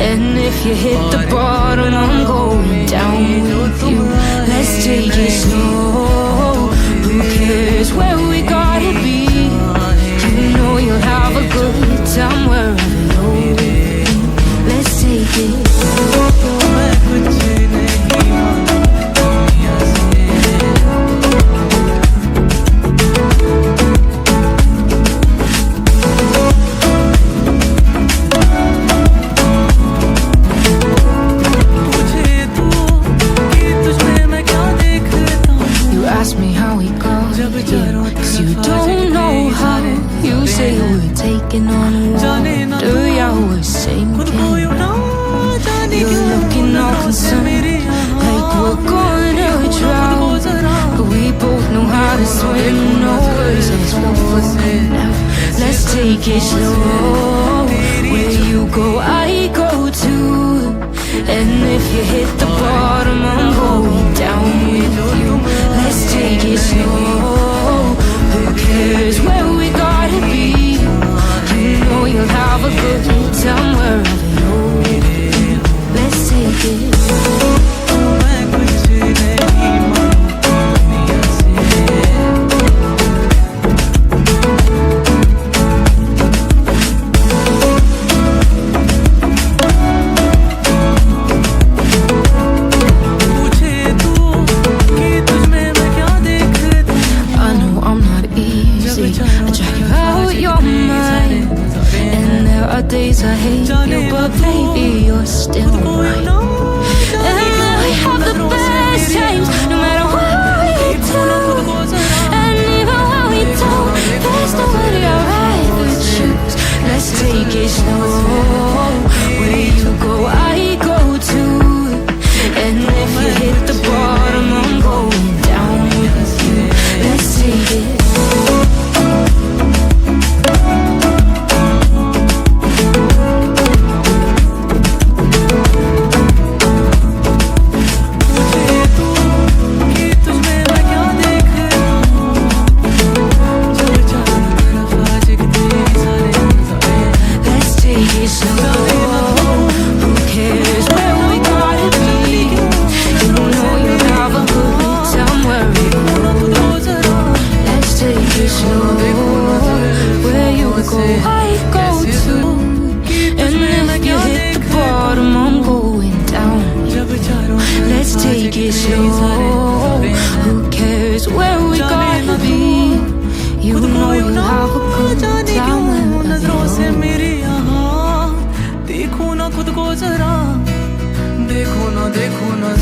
And if you hit the bottom, I'm going down with you. Let's take it slow. Who cares where we gotta be? You know you'll have a good time wherever you're with me. Let's take it slow. Ask me how it goes, cause you don't know how. You say we're taking on water, yeah, we're sinking. You're looking all concerned, like we're gonna drown. But we both know how to swim, no worries, let's now. Let's take it slow. Where you go, I go too. And if you hit the bottom, I'm going down with you. Let's take it slow. Who cares where we gotta be? You know you'll have a good time wherever you're with me. Let's take it slow. I drag you out your mind, and there are days I hate you, but baby, you're still mine. And we have the best times, no matter what we do. And even when we don't, there's nobody I'd rather choose. Let's take it slow. Where you go, I go too. And if you hit the bottom, I'm going down with you. Let's take it slow. Let's take it slow. Who cares where we gotta be? You know you'll have a good time wherever you're. देखो ना खुद को जरा, देखो ना